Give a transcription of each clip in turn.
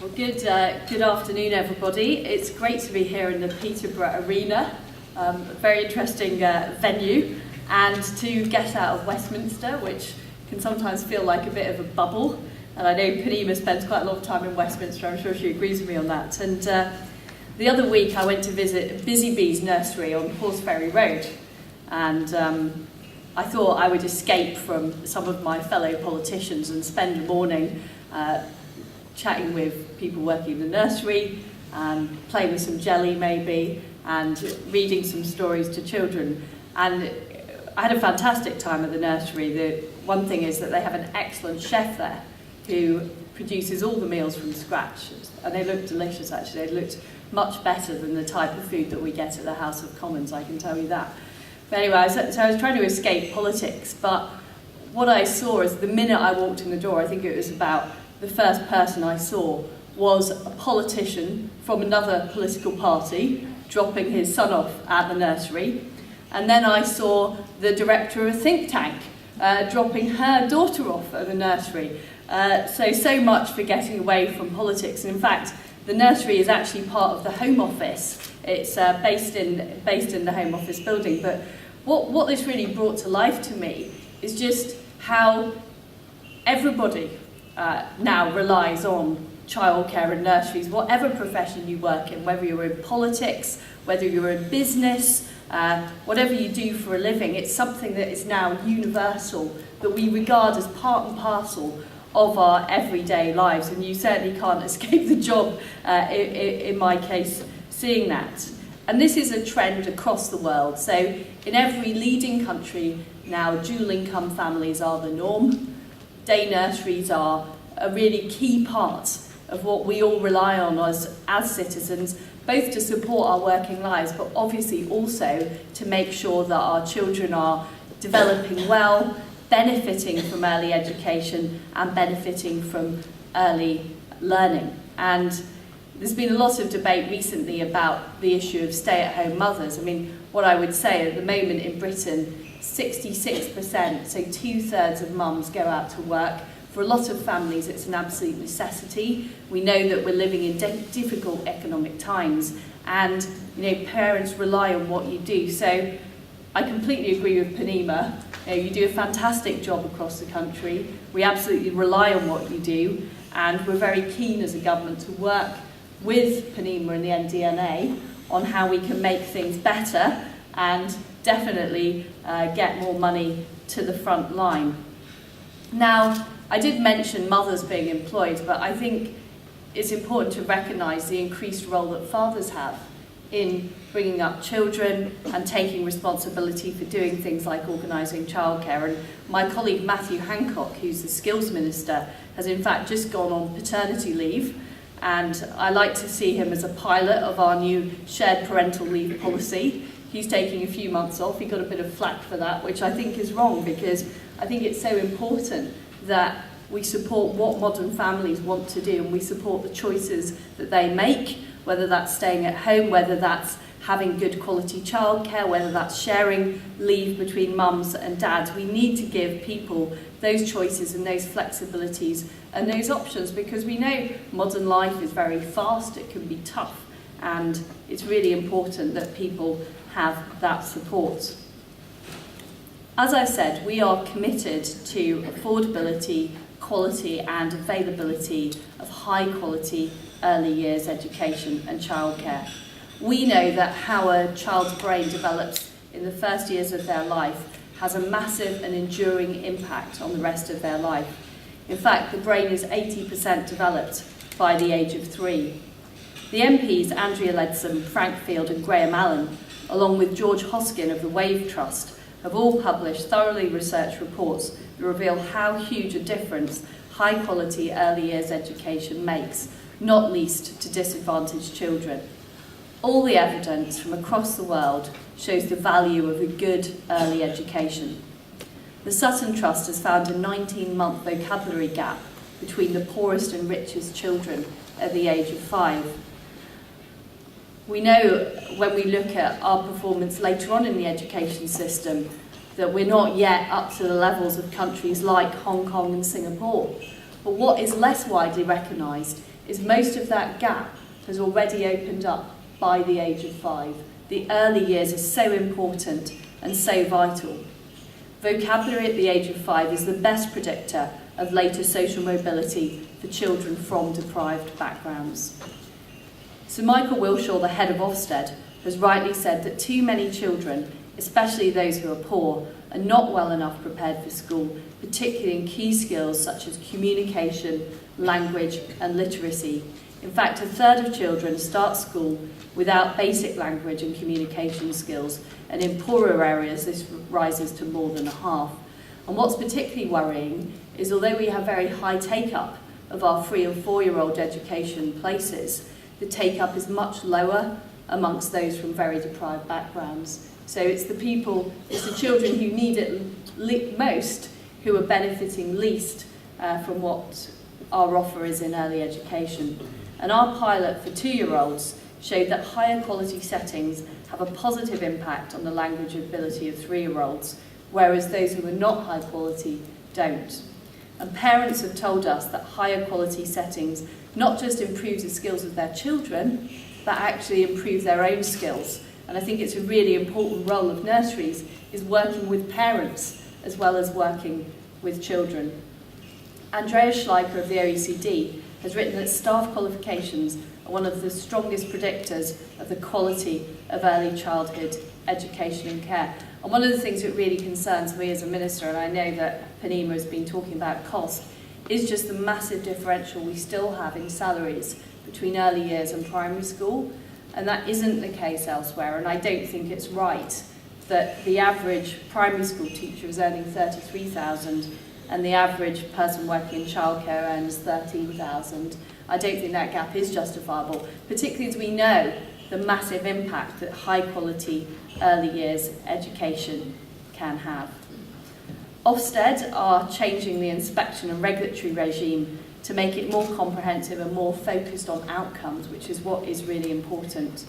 Well, good afternoon, everybody. It's great to be here in the Peterborough Arena, a very interesting venue, and to get out of Westminster, which can sometimes feel like a bit of a bubble. And I know Penema spends quite a lot of time in Westminster. I'm sure she agrees with me on that. And the other week, I went to visit Busy Bee's nursery on Horseferry Road, and I thought I would escape from some of my fellow politicians and spend a morning chatting with people working in the nursery, playing with some jelly maybe, and reading some stories to children. And I had a fantastic time at the nursery. The one thing is that they have an excellent chef there who produces all the meals from scratch, and they looked delicious actually. They looked much better than the type of food that we get at the House of Commons, I can tell you that. But anyway, so I was trying to escape politics, but what I saw is the minute I walked in the door, I think it was about the first person I saw was a politician from another political party dropping his son off at the nursery. And then I saw the director of a think tank dropping her daughter off at the nursery. So much for getting away from politics. And in fact, the nursery is actually part of the Home Office. It's based in the Home Office building. But what this really brought to life to me is just how everybody now relies on childcare and nurseries, whatever profession you work in, whether you're in politics, whether you're in business, whatever you do for a living. It's something that is now universal, that we regard as part and parcel of our everyday lives, and you certainly can't escape the job, in my case, seeing that. And this is a trend across the world. So in every leading country now, dual income families are the norm. Day nurseries are a really key part of what we all rely on as citizens, both to support our working lives, but obviously also to make sure that our children are developing well, benefiting from early education and benefiting from early learning. And there's been a lot of debate recently about the issue of stay-at-home mothers. I mean, what I would say at the moment in Britain, 66%, so 2/3 of mums go out to work. For a lot of families, it's an absolute necessity. We know that we're living in difficult economic times, and parents rely on what you do. So I completely agree with Penema. You do a fantastic job across the country. We absolutely rely on what you do, and we're very keen as a government to work with Penema and the NDNA on how we can make things better and definitely get more money to the front line. Now, I did mention mothers being employed, but I think it's important to recognise the increased role that fathers have in bringing up children and taking responsibility for doing things like organising childcare. And my colleague Matthew Hancock, who's the Skills Minister, has in fact just gone on paternity leave, and I like to see him as a pilot of our new shared parental leave policy. He's taking a few months off. He got a bit of flack for that, which I think is wrong, because I think it's so important that we support what modern families want to do, and we support the choices that they make, whether that's staying at home, whether that's having good quality childcare, whether that's sharing leave between mums and dads. We need to give people those choices and those flexibilities and those options, because we know modern life is very fast, it can be tough, and it's really important that people have that support. As I've said, we are committed to affordability, quality and availability of high quality early years education and childcare. We know that how a child's brain develops in the first years of their life has a massive and enduring impact on the rest of their life. In fact, the brain is 80% developed by the age of 3. The MPs Andrea Leadsom, Frank Field and Graham Allen, along with George Hoskin of the Wave Trust, have all published thoroughly researched reports that reveal how huge a difference high-quality early years education makes, not least to disadvantaged children. All the evidence from across the world shows the value of a good early education. The Sutton Trust has found a 19-month vocabulary gap between the poorest and richest children at the age of 5. We know when we look at our performance later on in the education system that we're not yet up to the levels of countries like Hong Kong and Singapore. But what is less widely recognised is most of that gap has already opened up by the age of 5. The early years are so important and so vital. Vocabulary at the age of 5 is the best predictor of later social mobility for children from deprived backgrounds. Sir Michael Wilshaw, the head of Ofsted, has rightly said that too many children, especially those who are poor, are not well enough prepared for school, particularly in key skills such as communication, language and literacy. In fact, a third of children start school without basic language and communication skills, and in poorer areas this rises to more than a half. And what's particularly worrying is although we have very high take-up of our 3 and 4-year-old education places, the take-up is much lower amongst those from very deprived backgrounds. So it's the children who need it most who are benefiting least from what our offer is in early education. And our pilot for 2-year-olds showed that higher quality settings have a positive impact on the language ability of 3-year-olds, whereas those who are not high quality don't. And parents have told us that higher quality settings not just improve the skills of their children, but actually improve their own skills. And I think it's a really important role of nurseries is working with parents as well as working with children. Andrea Schleicher of the OECD has written that staff qualifications are one of the strongest predictors of the quality of early childhood education and care. And one of the things that really concerns me as a minister, and I know that Panima has been talking about cost, is just the massive differential we still have in salaries between early years and primary school. And that isn't the case elsewhere, and I don't think it's right that the average primary school teacher is earning 33,000 and the average person working in childcare earns 13,000. I don't think that gap is justifiable, particularly as we know the massive impact that high quality early years education can have. Ofsted are changing the inspection and regulatory regime to make it more comprehensive and more focused on outcomes, which is what is really important.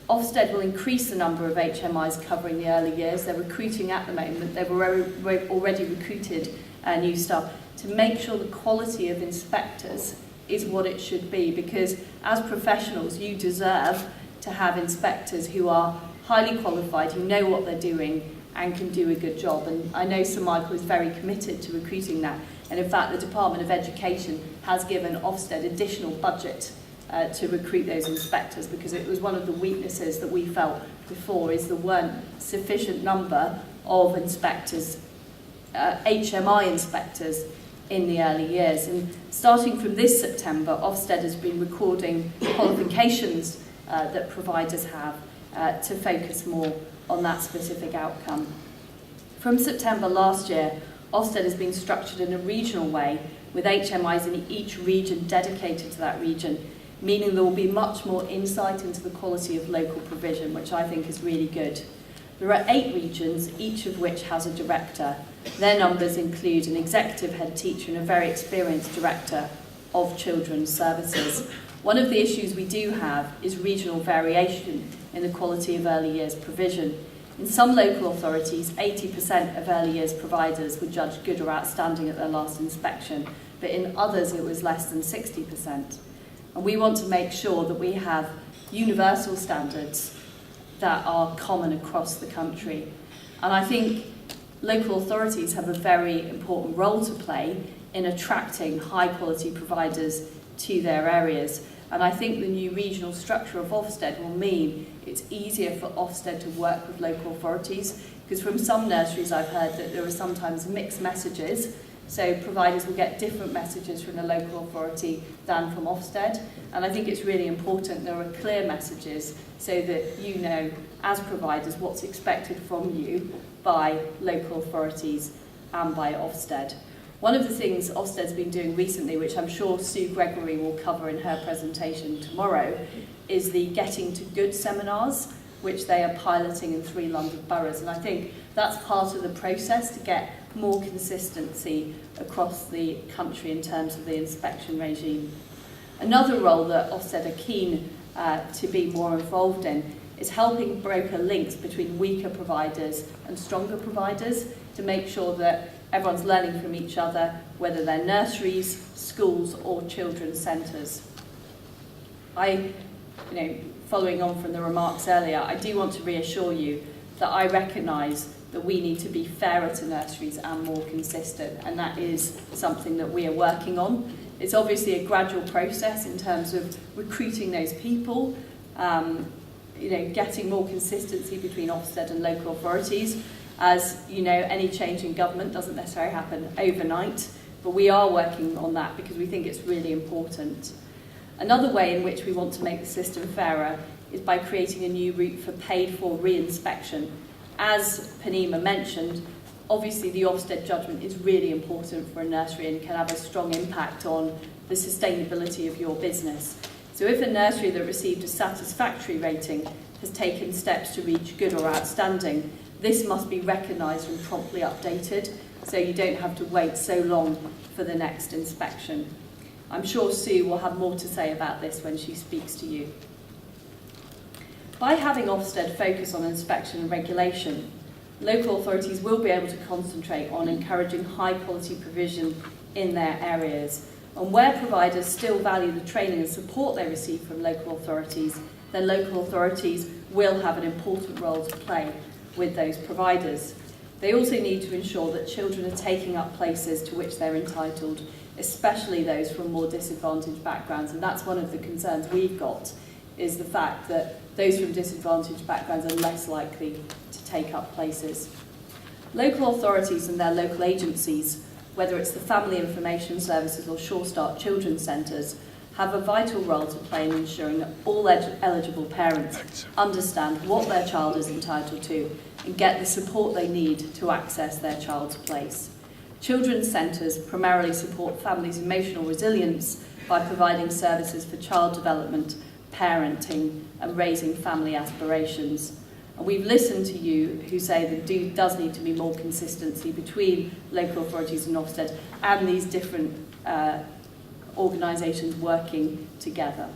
Ofsted will increase the number of HMIs covering the early years. They're recruiting at the moment. They've already recruited new staff to make sure the quality of inspectors is what it should be, because as professionals you deserve to have inspectors who are highly qualified, who know what they're doing and can do a good job. And I know Sir Michael is very committed to recruiting that. And in fact, the Department of Education has given Ofsted additional budget to recruit those inspectors, because it was one of the weaknesses that we felt before, is there weren't sufficient number of inspectors, HMI inspectors in the early years. And starting from this September, Ofsted has been recording qualifications that providers have to focus more on that specific outcome. From September last year, Ofsted has been structured in a regional way, with HMIs in each region dedicated to that region, meaning there will be much more insight into the quality of local provision, which I think is really good. There are 8 regions, each of which has a director. Their numbers include an executive head teacher and a very experienced director of children's services. One of the issues we do have is regional variation in the quality of early years provision. In some local authorities, 80% of early years providers were judged good or outstanding at their last inspection, but in others it was less than 60%. And we want to make sure that we have universal standards that are common across the country. And I think local authorities have a very important role to play in attracting high quality providers to their areas. And I think the new regional structure of Ofsted will mean it's easier for Ofsted to work with local authorities, because from some nurseries I've heard that there are sometimes mixed messages, so providers will get different messages from the local authority than from Ofsted. And I think it's really important there are clear messages so that you know as providers what's expected from you by local authorities and by Ofsted. One of the things Ofsted's been doing recently, which I'm sure Sue Gregory will cover in her presentation tomorrow, is the Getting to Good seminars, which they are piloting in 3 London boroughs. And I think that's part of the process to get more consistency across the country in terms of the inspection regime. Another role that Ofsted are keen to be more involved in is helping broker links between weaker providers and stronger providers to make sure that everyone's learning from each other, whether they're nurseries, schools or children's centres. Following on from the remarks earlier, I do want to reassure you that I recognise that we need to be fairer to nurseries and more consistent, and that is something that we are working on. It's obviously a gradual process in terms of recruiting those people, getting more consistency between Ofsted and local authorities. As you know, any change in government doesn't necessarily happen overnight, but we are working on that because we think it's really important. Another way in which we want to make the system fairer is by creating a new route for paid-for re-inspection. As Panima mentioned, obviously the Ofsted judgment is really important for a nursery and can have a strong impact on the sustainability of your business. So if a nursery that received a satisfactory rating has taken steps to reach good or outstanding, this must be recognised and promptly updated, so you don't have to wait so long for the next inspection. I'm sure Sue will have more to say about this when she speaks to you. By having Ofsted focus on inspection and regulation, local authorities will be able to concentrate on encouraging high quality provision in their areas. And where providers still value the training and support they receive from local authorities, then local authorities will have an important role to play with those providers. They also need to ensure that children are taking up places to which they're entitled, especially those from more disadvantaged backgrounds. And that's one of the concerns we've got, is the fact that those from disadvantaged backgrounds are less likely to take up places. Local authorities and their local agencies, whether it's the Family Information Services or Sure Start Children's Centres, have a vital role to play in ensuring that all eligible parents understand what their child is entitled to and get the support they need to access their child's place. Children's centres primarily support families' emotional resilience by providing services for child development, parenting and raising family aspirations. And we've listened to you who say that there does need to be more consistency between local authorities and Ofsted and these different organisations working together.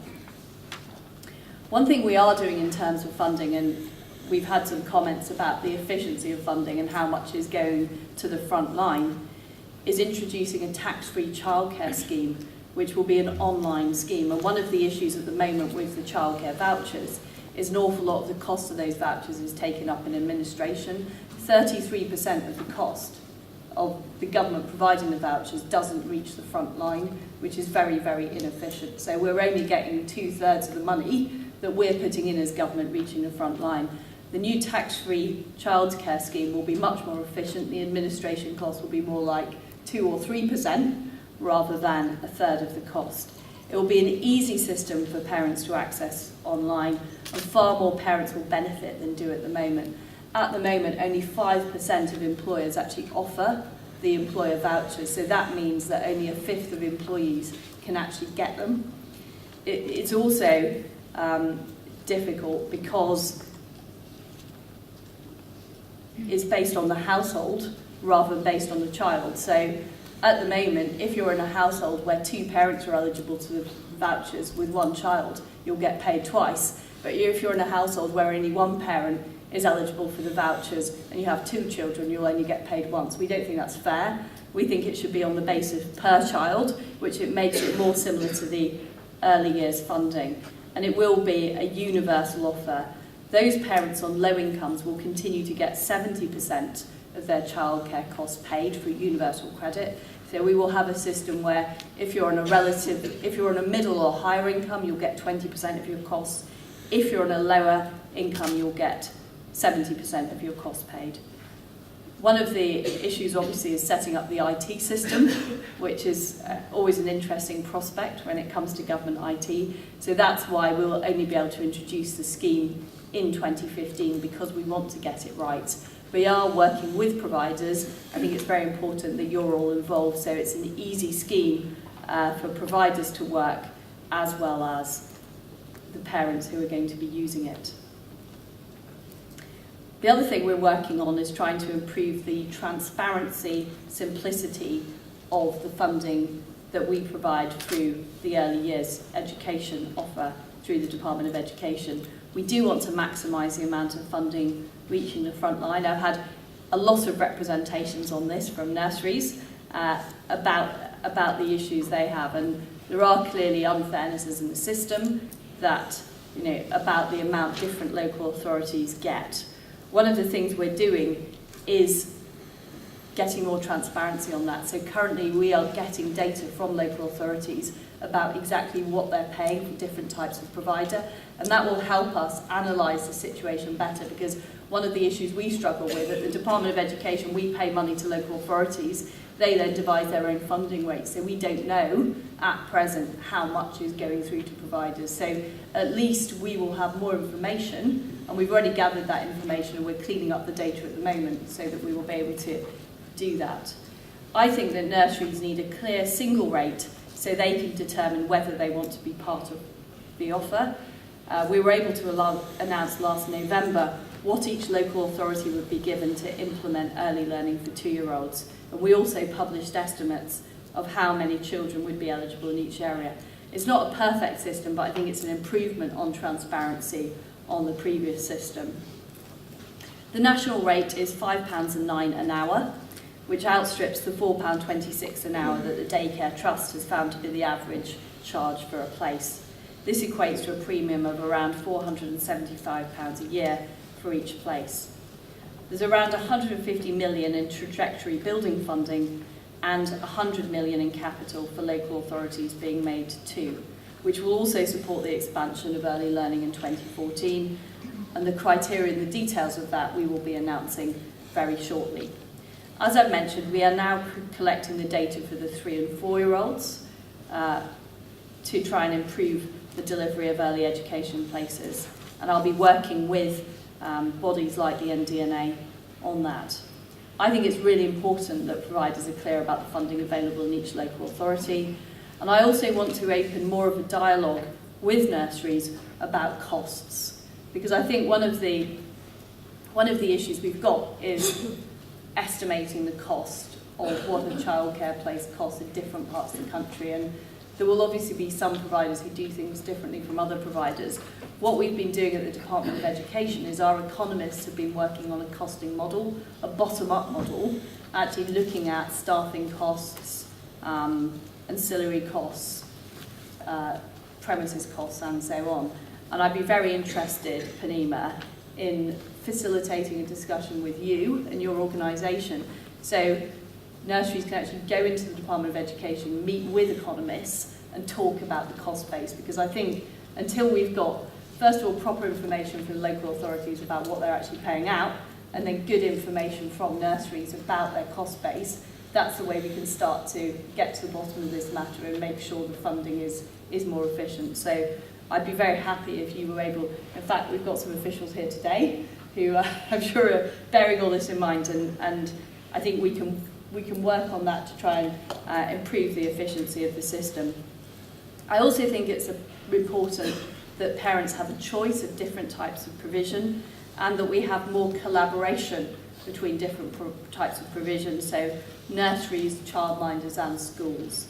One thing we are doing in terms of funding, and we've had some comments about the efficiency of funding and how much is going to the front line, is introducing a tax-free childcare scheme, which will be an online scheme. And one of the issues at the moment with the childcare vouchers is an awful lot of the cost of those vouchers is taken up in administration. 33% of the cost of the government providing the vouchers doesn't reach the front line, which is very, very inefficient. So we're only getting 2/3 of the money that we're putting in as government reaching the front line. The new tax-free childcare scheme will be much more efficient. The administration cost will be more like 2 or 3% rather than 1/3 of the cost. It will be an easy system for parents to access online, and far more parents will benefit than do at the moment. At the moment, only 5% of employers actually offer the employer vouchers, so that means that only 1/5 of employees can actually get them. It's also difficult because it's based on the household rather than based on the child. So at the moment, if you're in a household where 2 parents are eligible to the vouchers with 1 child, you'll get paid twice. But if you're in a household where only 1 parent is eligible for the vouchers and you have 2 children, you'll only get paid once. We don't think that's fair. We think it should be on the basis per child, which it makes it more similar to the early years funding. And it will be a universal offer. Those parents on low incomes will continue to get 70% of their childcare costs paid through universal credit. So we will have a system where if you're on a middle or higher income, you'll get 20% of your costs. If you're on a lower income, you'll get 70% of your costs paid. One of the issues obviously is setting up the IT system, which is always an interesting prospect when it comes to government IT. So that's why we will only be able to introduce the scheme in 2015, because we want to get it right. We are working with providers. I think it's very important that you're all involved, so it's an easy scheme for providers to work as well as the parents who are going to be using it. The other thing we're working on is trying to improve the transparency, simplicity of the funding that we provide through the early years education offer through the Department of Education. We do want to maximise the amount of funding reaching the front line. I've had a lot of representations on this from nurseries about the issues they have, and there are clearly unfairnesses in the system. that, about the amount different local authorities get. One of the things we're doing is getting more transparency on that. So currently we are getting data from local authorities about exactly what they're paying for different types of provider, and that will help us analyse the situation better, because one of the issues we struggle with at the Department of Education, we pay money to local authorities, they then devise their own funding rates, so we don't know at present how much is going through to providers. So at least we will have more information, and we've already gathered that information and we're cleaning up the data at the moment so that we will be able to do that. I think that nurseries need a clear single rate so they can determine whether they want to be part of the offer. We were able to announce last November what each local authority would be given to implement early learning for 2-year-olds. And we also published estimates of how many children would be eligible in each area. It's not a perfect system, but I think it's an improvement on transparency on the previous system. The national rate is £5.09 an hour, which outstrips the £4.26 an hour that the Daycare Trust has found to be the average charge for a place. This equates to a premium of around £475 a year for each place. There's around 150 million in trajectory building funding and 100 million in capital for local authorities being made too, which will also support the expansion of early learning in 2014, and the criteria and the details of that we will be announcing very shortly. As I've mentioned, we are now collecting the data for the 3- and 4-year-olds to try and improve the delivery of early education places, and I'll be working with bodies like the NDNA on that. I think it's really important that providers are clear about the funding available in each local authority, and I also want to open more of a dialogue with nurseries about costs, because I think one of the issues we've got is estimating the cost of what a childcare place costs in different parts of the country, and there will obviously be some providers who do things differently from other providers. What we've been doing at the Department of Education is our economists have been working on a costing model, a bottom-up model, actually looking at staffing costs, ancillary costs, premises costs, and so on. And I'd be very interested, Panima, in facilitating a discussion with you and your organisation, so nurseries can actually go into the Department of Education, meet with economists and talk about the cost base, because I think until we've got, first of all, proper information from local authorities about what they're actually paying out, and then good information from nurseries about their cost base, that's the way we can start to get to the bottom of this matter and make sure the funding is more efficient. So I'd be very happy if you were able, in fact we've got some officials here today who I'm sure are bearing all this in mind, and I think we can work on that to try and improve the efficiency of the system. I also think it's important that parents have a choice of different types of provision, and that we have more collaboration between different types of provision, so nurseries, childminders and schools.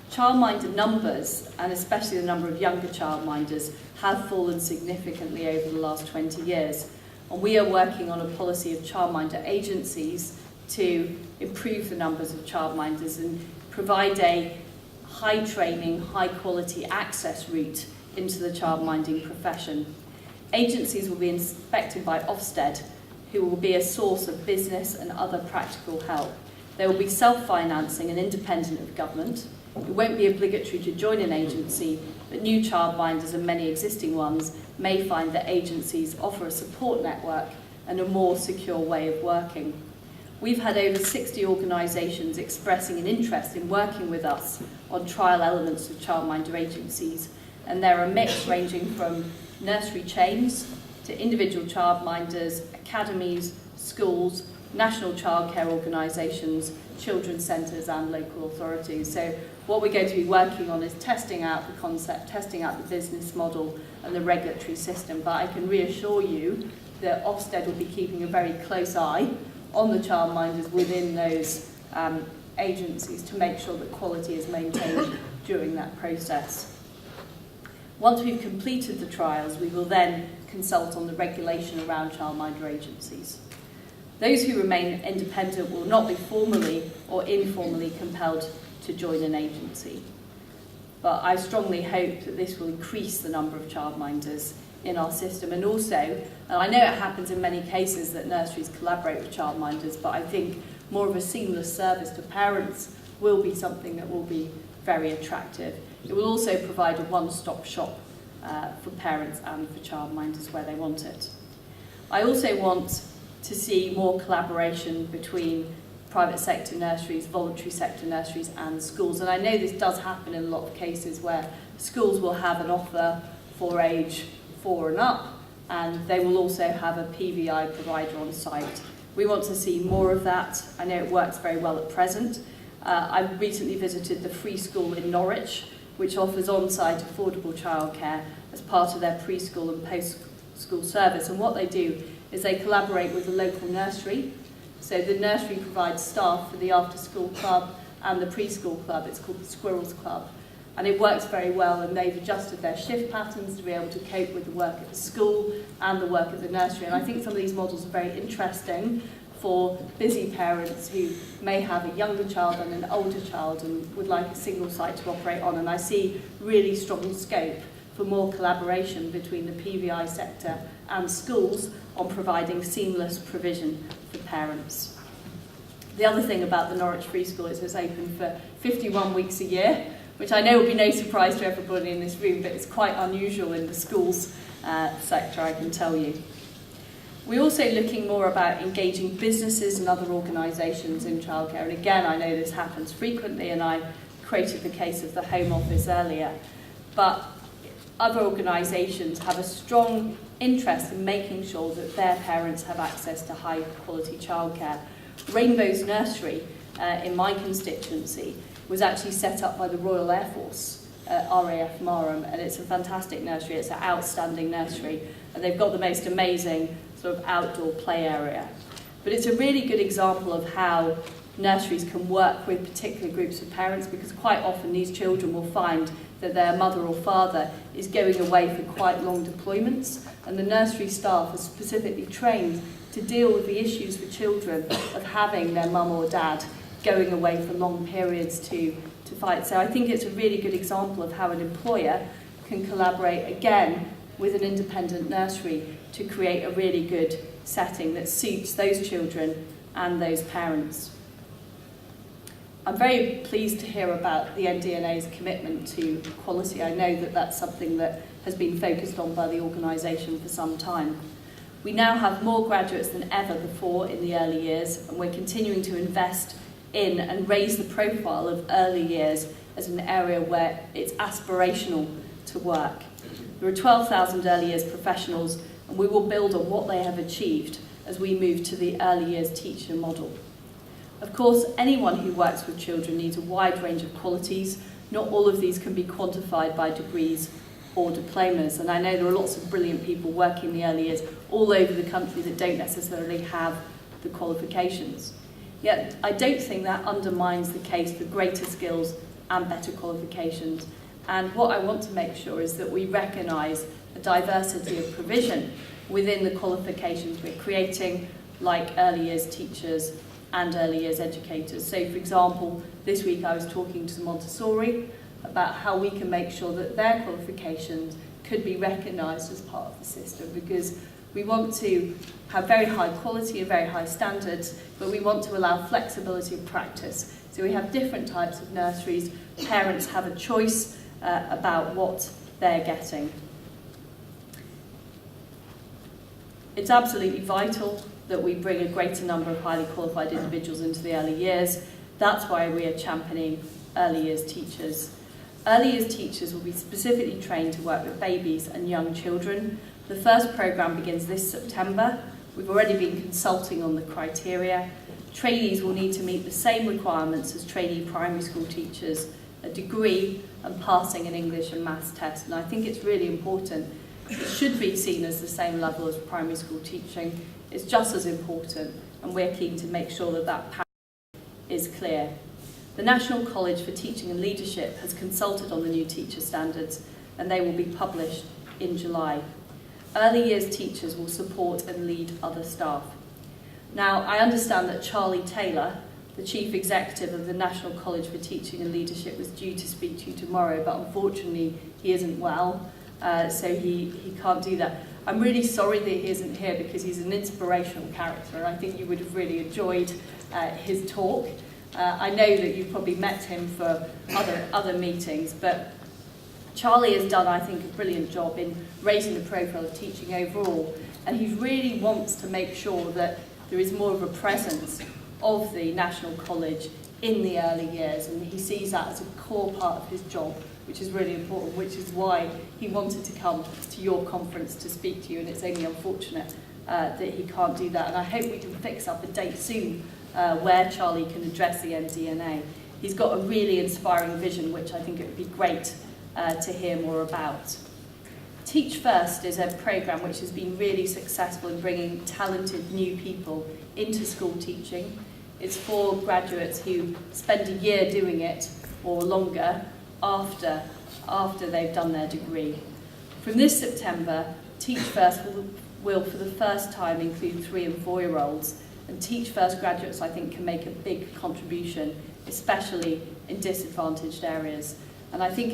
Childminder numbers, and especially the number of younger childminders, have fallen significantly over the last 20 years. And we are working on a policy of childminder agencies to improve the numbers of childminders and provide a high training, high quality access route into the childminding profession. Agencies will be inspected by Ofsted, who will be a source of business and other practical help. They will be self-financing and independent of government. It won't be obligatory to join an agency, but new childminders and many existing ones may find that agencies offer a support network and a more secure way of working. We've had over 60 organisations expressing an interest in working with us on trial elements of childminder agencies, and they're a mix ranging from nursery chains to individual childminders, academies, schools, national childcare organisations, children's centres and local authorities. So what we're going to be working on is testing out the concept, testing out the business model and the regulatory system, but I can reassure you that Ofsted will be keeping a very close eye on the childminders within those agencies to make sure that quality is maintained during that process. Once we've completed the trials, we will then consult on the regulation around childminder agencies. Those who remain independent will not be formally or informally compelled to join an agency. but I strongly hope that this will increase the number of childminders in our system. And also, and I know it happens in many cases that nurseries collaborate with childminders, but I think more of a seamless service to parents will be something that will be very attractive. It will also provide a one-stop shop for parents and for childminders where they want it. I also want to see more collaboration between private sector nurseries, voluntary sector nurseries and schools. And I know this does happen in a lot of cases where schools will have an offer for age 4 and up, and they will also have a PVI provider on site. We want to see more of that. I know it works very well at present. I recently visited the free school in Norwich, which offers on-site affordable childcare as part of their preschool and post-school service. And what they do is they collaborate with the local nursery. So the nursery provides staff for the after-school club and the preschool club. It's called the Squirrels Club. And it works very well, and they've adjusted their shift patterns to be able to cope with the work at the school and the work at the nursery. And I think some of these models are very interesting for busy parents who may have a younger child and an older child and would like a single site to operate on. And I see really strong scope for more collaboration between the PVI sector and schools on providing seamless provision for parents. The other thing about the Norwich Free School is it's open for 51 weeks a year, which I know will be no surprise to everybody in this room, but it's quite unusual in the schools sector, I can tell you. We're also looking more about engaging businesses and other organisations in childcare. And again, I know this happens frequently, and I quoted the case of the Home Office earlier. But other organisations have a strong interest in making sure that their parents have access to high quality childcare. Rainbow's Nursery in my constituency was actually set up by the Royal Air Force, RAF Marham, and it's a fantastic nursery. It's an outstanding nursery, and they've got the most amazing sort of outdoor play area. But it's a really good example of how nurseries can work with particular groups of parents, because quite often these children will find that their mother or father is going away for quite long deployments, and the nursery staff are specifically trained to deal with the issues for children of having their mum or dad going away for long periods to fight. So I think it's a really good example of how an employer can collaborate again with an independent nursery to create a really good setting that suits those children and those parents. I'm very pleased to hear about the NDNA's commitment to quality. I know that that's something that has been focused on by the organisation for some time. We now have more graduates than ever before in the early years, and we're continuing to invest in and raise the profile of early years as an area where it's aspirational to work. There are 12,000 early years professionals, and we will build on what they have achieved as we move to the early years teacher model. Of course, anyone who works with children needs a wide range of qualities. Not all of these can be quantified by degrees or diplomas, and I know there are lots of brilliant people working in the early years all over the country that don't necessarily have the qualifications. Yet I don't think that undermines the case for greater skills and better qualifications. And what I want to make sure is that we recognise a diversity of provision within the qualifications we're creating, like early years teachers and early years educators. So, for example, this week I was talking to Montessori about how we can make sure that their qualifications could be recognised as part of the system, because we want to have very high quality and very high standards, but we want to allow flexibility of practice. So we have different types of nurseries. Parents have a choice about what they're getting. It's absolutely vital that we bring a greater number of highly qualified individuals into the early years. That's why we are championing early years teachers. Early years teachers will be specifically trained to work with babies and young children. The first programme begins this September. We've already been consulting on the criteria. Trainees will need to meet the same requirements as trainee primary school teachers, a degree and passing an English and maths test. And I think it's really important. It should be seen as the same level as primary school teaching. It's just as important, and we're keen to make sure that that pattern is clear. The National College for Teaching and Leadership has consulted on the new teacher standards, and they will be published in July. Early years teachers will support and lead other staff. Now, I understand that Charlie Taylor, the Chief Executive of the National College for Teaching and Leadership was due to speak to you tomorrow, but unfortunately he isn't well, so he can't do that. I'm really sorry that he isn't here because he's an inspirational character, and I think you would have really enjoyed his talk. I know that you've probably met him for other meetings, but Charlie has done, I think, a brilliant job in raising the profile of teaching overall, and he really wants to make sure that there is more of a presence of the National College in the early years, and he sees that as a core part of his job, which is really important, which is why he wanted to come to your conference to speak to you, and it's only unfortunate that he can't do that. And I hope we can fix up a date soon where Charlie can address the NDNA. He's got a really inspiring vision, which I think it would be great to hear more about. Teach First is a programme which has been really successful in bringing talented new people into school teaching. It's for graduates who spend a year doing it or longer after they've done their degree. From this September, Teach First will for the first time include 3- and 4-year-olds, and Teach First graduates, I think, can make a big contribution, especially in disadvantaged areas. And I think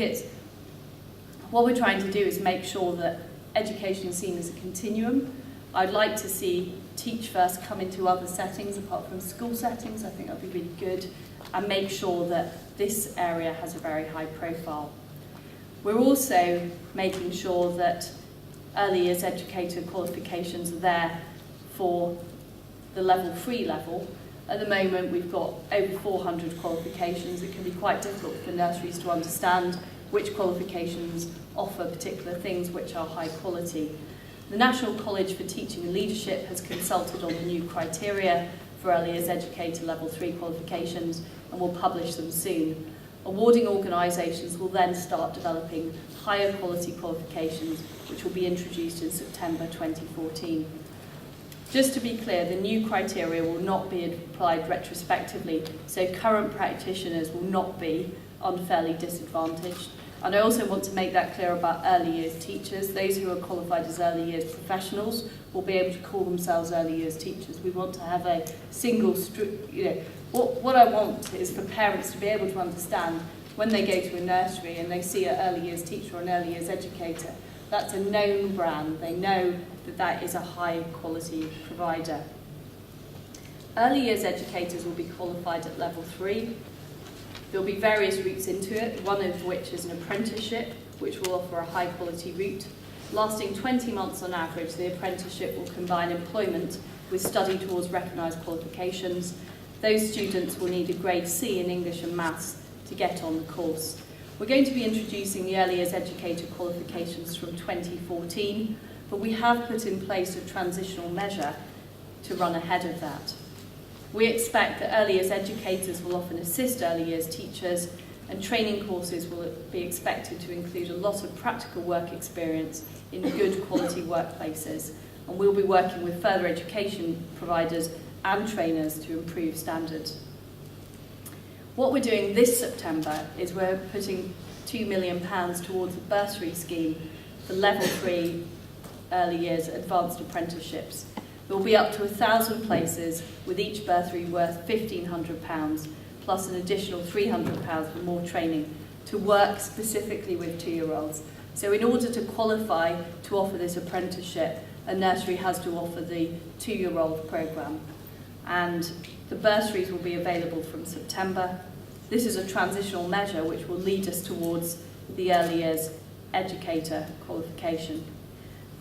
what we're trying to do is make sure that education is seen as a continuum. I'd like to see Teach First come into other settings apart from school settings. I think that would be really good, and make sure that this area has a very high profile. We're also making sure that early years educator qualifications are there for the level 3 level. At the moment, we've got over 400 qualifications. It can be quite difficult for nurseries to understand which qualifications offer particular things which are high quality. The National College for Teaching and Leadership has consulted on the new criteria for early years educator level 3 qualifications and will publish them soon. Awarding organisations will then start developing higher quality qualifications, which will be introduced in September 2014. Just to be clear, the new criteria will not be applied retrospectively, so current practitioners will not be unfairly disadvantaged. And I also want to make that clear about early years teachers. Those who are qualified as early years professionals will be able to call themselves early years teachers. We want to have a single, what I want is for parents to be able to understand when they go to a nursery and they see an early years teacher or an early years educator, that's a known brand. They know that that is a high quality provider. Early years educators will be qualified at level 3. There'll be various routes into it, one of which is an apprenticeship, which will offer a high quality route. Lasting 20 months on average, the apprenticeship will combine employment with study towards recognised qualifications. Those students will need a grade C in English and Maths to get on the course. We're going to be introducing the early years educator qualifications from 2014, but we have put in place a transitional measure to run ahead of that. We expect that early years educators will often assist early years teachers, and training courses will be expected to include a lot of practical work experience in good quality workplaces, and we'll be working with further education providers and trainers to improve standards. What we're doing this September is we're putting £2 million towards a bursary scheme for level 3 early years advanced apprenticeships. There will be up to 1,000 places, with each bursary worth £1,500, plus an additional £300 for more training to work specifically with 2-year-olds. So in order to qualify to offer this apprenticeship, a nursery has to offer the 2-year-old programme. And the bursaries will be available from September. This is a transitional measure which will lead us towards the early years educator qualification.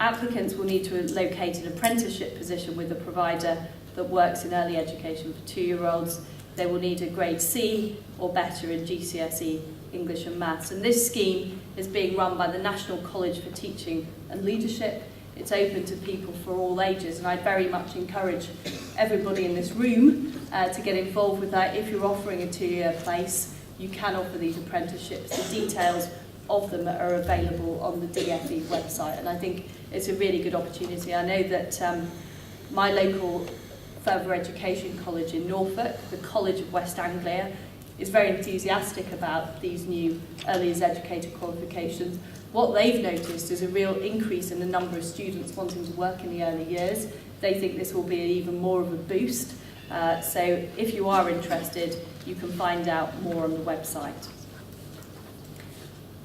Applicants will need to locate an apprenticeship position with a provider that works in early education for 2-year-olds. They will need a grade C or better in GCSE English and Maths. And this scheme is being run by the National College for Teaching and Leadership. It's open to people for all ages, and I'd very much encourage everybody in this room to get involved with that. If you're offering a 2-year place, you can offer these apprenticeships. The details of them are available on the DFE website, and I think it's a really good opportunity. I know that my local further education college in Norfolk, the College of West Anglia, is very enthusiastic about these new early years educator qualifications. What they've noticed is a real increase in the number of students wanting to work in the early years. They think this will be even more of a boost, So if you are interested, you can find out more on the website.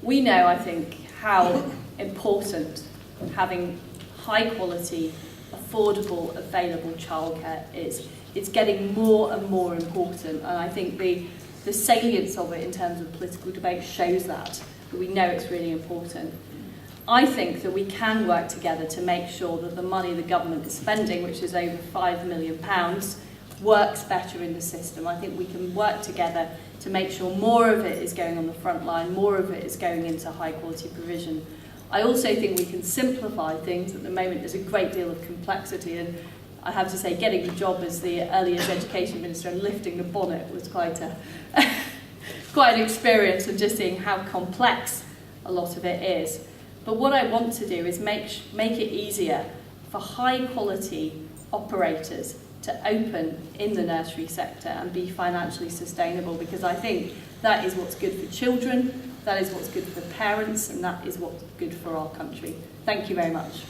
We know, I think, how important having high quality, affordable, available childcare is. It's getting more and more important, and I think the salience of it in terms of political debate shows that we know it's really important. I think that we can work together to make sure that the money the government is spending, which is over £5 million, works better in the system. I think we can work together to make sure more of it is going on the front line, more of it is going into high quality provision. I also think we can simplify things. At the moment there's a great deal of complexity, and I have to say getting the job as the early years education minister and lifting the bonnet was quite an experience of just seeing how complex a lot of it is. But what I want to do is make it easier for high quality operators to open in the nursery sector and be financially sustainable, because I think that is what's good for children, that is what's good for parents, and that is what's good for our country. Thank you very much.